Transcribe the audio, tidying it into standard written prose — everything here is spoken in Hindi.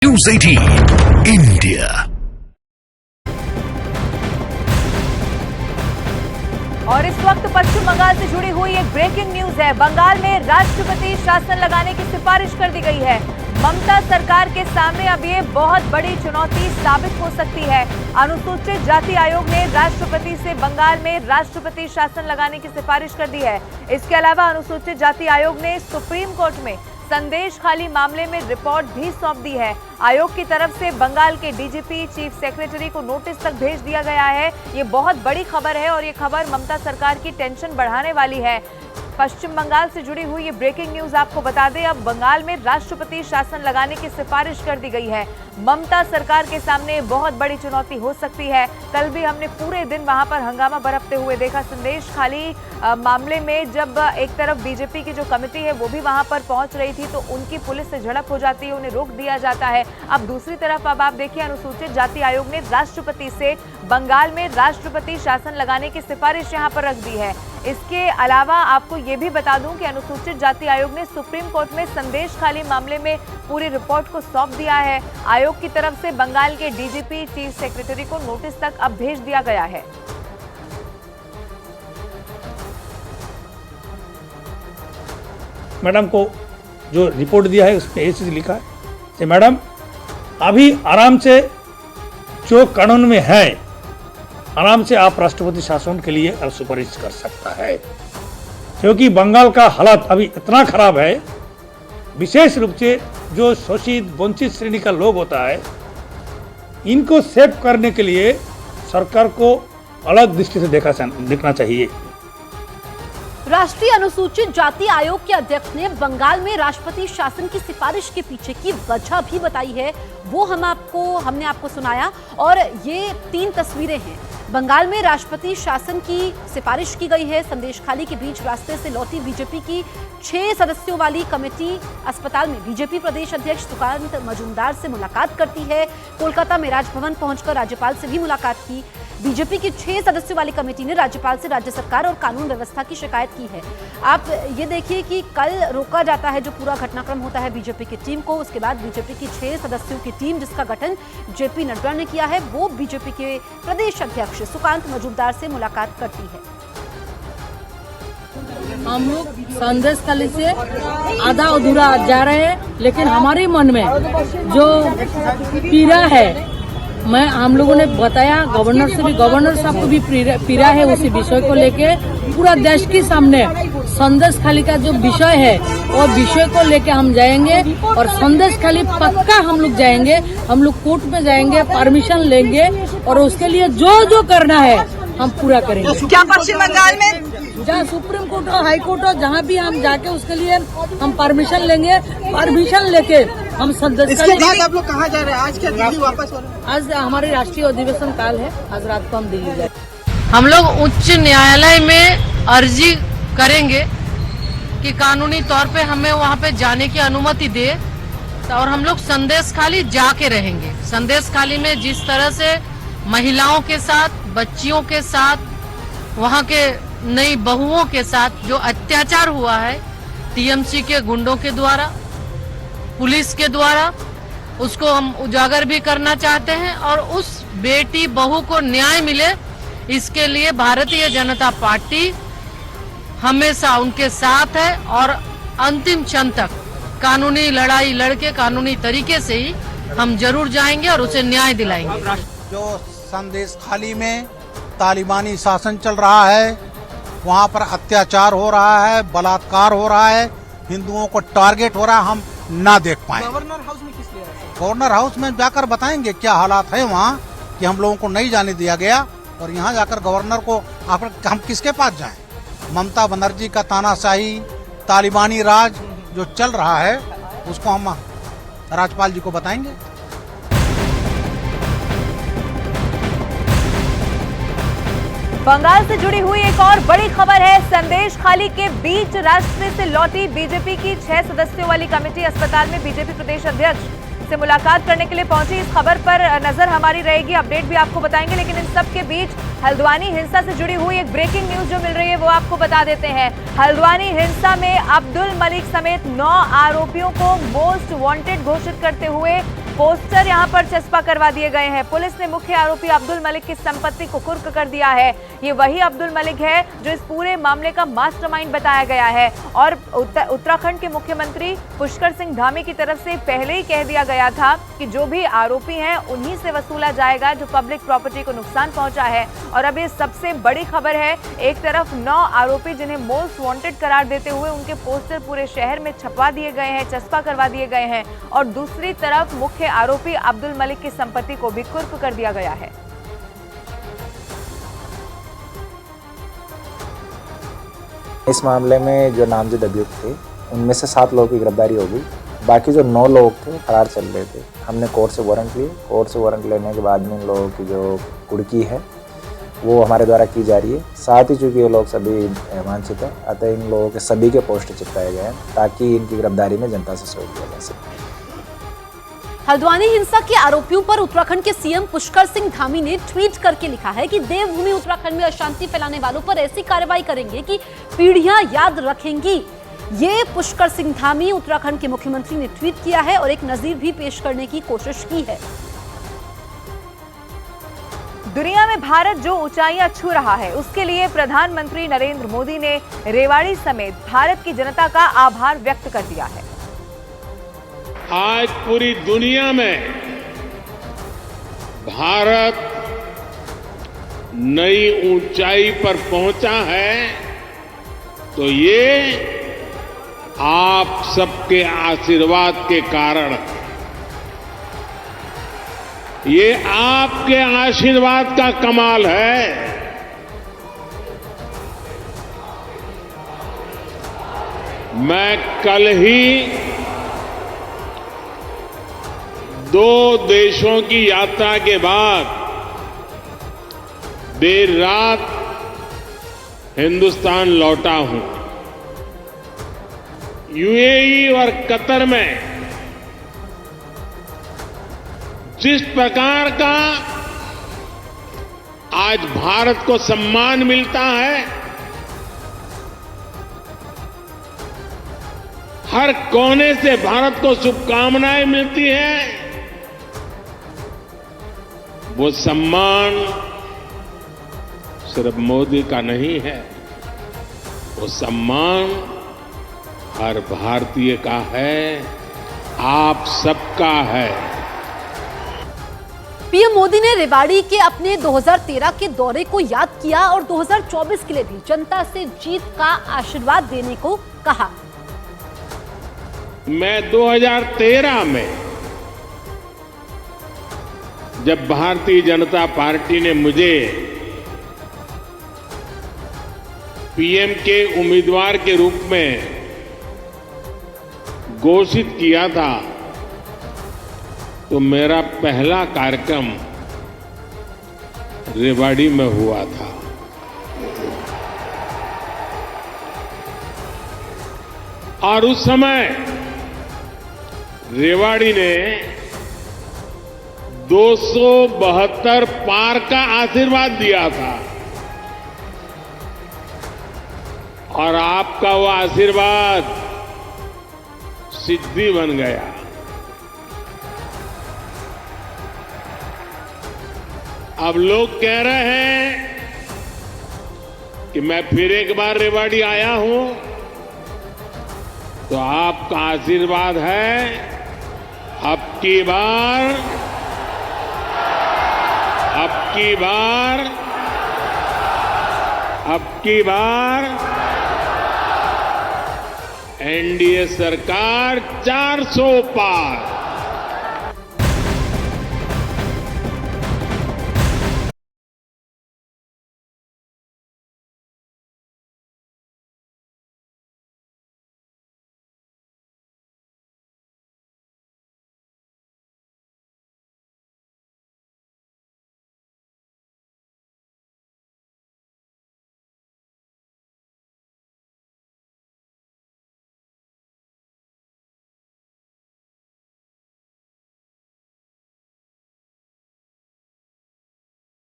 News 18 India। और इस वक्त पश्चिम बंगाल से जुड़ी हुई एक ब्रेकिंग न्यूज है। बंगाल में राष्ट्रपति शासन लगाने की सिफारिश कर दी गई है। ममता सरकार के सामने अब ये बहुत बड़ी चुनौती साबित हो सकती है। अनुसूचित जाति आयोग ने राष्ट्रपति से बंगाल में राष्ट्रपति शासन लगाने की सिफारिश कर दी है। इसके अलावा अनुसूचित जाति आयोग ने सुप्रीम कोर्ट में संदेश खाली मामले में रिपोर्ट भी सौंप दी है। आयोग की तरफ से बंगाल के डीजीपी चीफ सेक्रेटरी को नोटिस तक भेज दिया गया है। ये बहुत बड़ी खबर है और ये खबर ममता सरकार की टेंशन बढ़ाने वाली है। पश्चिम बंगाल से जुड़ी हुई ये ब्रेकिंग न्यूज आपको बता दें, अब बंगाल में राष्ट्रपति शासन लगाने की सिफारिश कर दी गई है। ममता सरकार के सामने बहुत बड़ी चुनौती हो सकती है। कल भी हमने पूरे दिन वहां पर हंगामा बरपते हुए देखा। संदेश खाली मामले में जब एक तरफ बीजेपी की जो कमेटी है वो भी वहां पर पहुंच रही थी तो उनकी पुलिस से झड़प हो जाती है, उन्हें रोक दिया जाता है। अब दूसरी तरफ अब आप देखिए, अनुसूचित जाति आयोग ने राष्ट्रपति से बंगाल में राष्ट्रपति शासन लगाने की सिफारिश यहां पर रख दी है। इसके अलावा आपको ये भी बता दूं कि अनुसूचित जाति आयोग ने सुप्रीम कोर्ट में संदेश खाली मामले में पूरी रिपोर्ट को सौंप दिया है। आयोग की तरफ से बंगाल के डीजीपी चीफ सेक्रेटरी को नोटिस तक अब भेज दिया गया है। मैडम को जो रिपोर्ट दिया है उसमें ये चीज लिखा है कि मैडम अभी आराम से जो कानून में है आराम से आप राष्ट्रपति शासन के लिए सुपारिश कर सकता है, क्योंकि बंगाल का हालत अभी इतना खराब है। विशेष रूप से जो शोषित वंचित श्रेणी का लोग होता है, इनको सेव करने के लिए सरकार को अलग दृष्टि से देखना चाहिए। राष्ट्रीय अनुसूचित जाति आयोग के अध्यक्ष ने बंगाल में राष्ट्रपति शासन की सिफारिश के पीछे की वजह भी बताई है, वो हमने आपको सुनाया। और ये 3 तस्वीरें हैं। बंगाल में राष्ट्रपति शासन की सिफारिश की गई है। संदेश खाली के बीच रास्ते से लौटी बीजेपी की 6 सदस्यों वाली कमेटी अस्पताल में बीजेपी प्रदेश अध्यक्ष सुकांत मजूमदार से मुलाकात करती है। कोलकाता में राजभवन पहुंचकर राज्यपाल से भी मुलाकात की। बीजेपी की 6 सदस्यों वाली कमेटी ने राज्यपाल से राज्य सरकार और कानून व्यवस्था की शिकायत की है। आप ये देखिए कि कल रोका जाता है जो पूरा घटनाक्रम होता है बीजेपी की टीम को। उसके बाद बीजेपी की 6 सदस्यों की टीम, जिसका गठन जेपी नड्डा ने किया है, वो बीजेपी के प्रदेश अध्यक्ष सुकांत मजूमदार से मुलाकात करती है। हम लोग संदेश खाली से आधा अधूरा जा रहे हैं, लेकिन हमारे मन में जो पीड़ा है, हम लोगों ने बताया गवर्नर से भी, गवर्नर साहब को भी पीड़ा है उसी विषय को लेके। पूरा देश के सामने संदेश खाली का जो विषय है वो विषय को लेके हम जाएंगे और संदेश खाली पक्का हम लोग जाएंगे। हम लोग कोर्ट में जाएंगे, परमिशन लेंगे और उसके लिए जो जो करना है हम पूरा करेंगे। क्या पश्चिम बंगाल में जहाँ सुप्रीम कोर्ट हो, हाई कोर्ट हो, जहाँ भी हम जाके उसके लिए हम परमिशन लेंगे। परमिशन लेके हम संदेश आप लोग कहाँ जा रहे हैं? आज क्या दिल्ली वापस हो रहे हैं? आज हमारे राष्ट्रीय अधिवेशन काल है, आज रात को हम दिल्ली जाए। हम लोग उच्च न्यायालय में अर्जी करेंगे कि कानूनी तौर पे हमें वहाँ पे जाने की अनुमति दे, और हम लोग संदेश खाली जाके रहेंगे। संदेश खाली में जिस तरह से महिलाओं के साथ, बच्चियों के साथ, वहाँ के नई बहुओं के साथ जो अत्याचार हुआ है टीएमसी के गुंडों के द्वारा, पुलिस के द्वारा, उसको हम उजागर भी करना चाहते हैं और उस बेटी बहू को न्याय मिले, इसके लिए भारतीय जनता पार्टी हमेशा उनके साथ है और अंतिम क्षण तक कानूनी लड़ाई लड़के कानूनी तरीके से ही हम जरूर जाएंगे और उसे न्याय दिलाएंगे। जो संदेश खाली में तालिबानी शासन चल रहा है, वहाँ पर अत्याचार हो रहा है, बलात्कार हो रहा है, हिंदुओं को टारगेट हो रहा है, हम ना देख पाए। गवर्नर हाउस में किस लिए? गवर्नर हाउस में जाकर बताएंगे क्या हालात है वहाँ, कि हम लोगों को नहीं जाने दिया गया। और यहाँ जाकर गवर्नर को हम किसके पास जाएं? ममता बनर्जी का तानाशाही तालिबानी राज जो चल रहा है उसको हम राज्यपाल जी को बताएंगे। बंगाल से जुड़ी हुई एक और बड़ी खबर है। संदेश खाली के बीच रास्ते से लौटी बीजेपी की 6 सदस्यों वाली कमेटी अस्पताल में बीजेपी प्रदेश अध्यक्ष से मुलाकात करने के लिए पहुंची। इस खबर पर नजर हमारी रहेगी, अपडेट भी आपको बताएंगे। लेकिन इन सब के बीच हल्द्वानी हिंसा से जुड़ी हुई एक ब्रेकिंग न्यूज जो मिल रही है वो आपको बता देते हैं। हल्द्वानी हिंसा में अब्दुल मलिक समेत 9 आरोपियों को मोस्ट वांटेड घोषित करते हुए पोस्टर यहां पर चस्पा करवा दिए गए हैं। पुलिस ने मुख्य आरोपी अब्दुल मलिक की संपत्ति को कुर्क कर दिया है। ये वही अब्दुल मलिक है जो इस पूरे मामले का मास्टरमाइंड बताया गया है और उत्तराखंड के मुख्यमंत्री पुष्कर सिंह धामी की तरफ से पहले ही कह दिया गया था कि जो भी आरोपी हैं उन्हीं से वसूला जाएगा जो पब्लिक प्रॉपर्टी को नुकसान पहुंचा है। और अब ये सबसे बड़ी खबर है, एक तरफ 9 आरोपी जिन्हें मोस्ट वांटेड करार देते हुए उनके पोस्टर पूरे शहर में छपवा दिए गए हैं, चस्पा करवा दिए गए हैं, और दूसरी तरफ मुख्य आरोपी अब्दुल मलिक की संपत्ति को भी कुर्क कर दिया गया है। इस मामले में जो नामजद अभियुक्त थे उनमें से 7 लोगों की गिरफ्तारी हो गई। बाकी जो 9 लोग थे फरार चल रहे थे। हमने कोर्ट से वारंट लिए। कोर्ट से वारंट लेने के बाद में इन लोगों की जो कुड़की है वो हमारे द्वारा की जा रही है। साथ ही चूँकि ये लोग सभी वांछित है, अतः इन लोगों के सभी के पोस्टर चिपकाए गए हैं ताकि इनकी गिरफ्तारी में जनता से सहयोग किया जा सके। हल्द्वानी हिंसा के आरोपियों पर उत्तराखंड के सीएम पुष्कर सिंह धामी ने ट्वीट करके लिखा है कि देवभूमि उत्तराखंड में अशांति फैलाने वालों पर ऐसी कार्रवाई करेंगे कि पीढ़ियां याद रखेंगी। ये पुष्कर सिंह धामी उत्तराखंड के मुख्यमंत्री ने ट्वीट किया है और एक नजीर भी पेश करने की कोशिश की है। दुनिया में भारत जो ऊंचाइयां छू रहा है उसके लिए प्रधानमंत्री नरेंद्र मोदी ने रेवाड़ी समेत भारत की जनता का आभार व्यक्त कर दिया है। आज पूरी दुनिया में भारत नई ऊंचाई पर पहुंचा है तो ये आप सबके आशीर्वाद के कारण, ये आपके आशीर्वाद का कमाल है। मैं कल ही 2 देशों की यात्रा के बाद देर रात हिंदुस्तान लौटा हूं। यूएई और कतर में जिस प्रकार का आज भारत को सम्मान मिलता है, हर कोने से भारत को शुभकामनाएं मिलती हैं, वो सम्मान सिर्फ मोदी का नहीं है, वो सम्मान हर भारतीय का है, आप सबका है। पीएम मोदी ने रेवाड़ी के अपने 2013 के दौरे को याद किया और 2024 के लिए भी जनता से जीत का आशीर्वाद देने को कहा। मैं 2013 में जब भारतीय जनता पार्टी ने मुझे पीएम के उम्मीदवार के रूप में घोषित किया था तो मेरा पहला कार्यक्रम रेवाड़ी में हुआ था। और उस समय रेवाड़ी ने 272 पार का आशीर्वाद दिया था और आपका वो आशीर्वाद सिद्धि बन गया। अब लोग कह रहे हैं कि मैं फिर एक बार रेवाड़ी आया हूं तो आपका आशीर्वाद है अब की बार एनडीए सरकार 400 पार।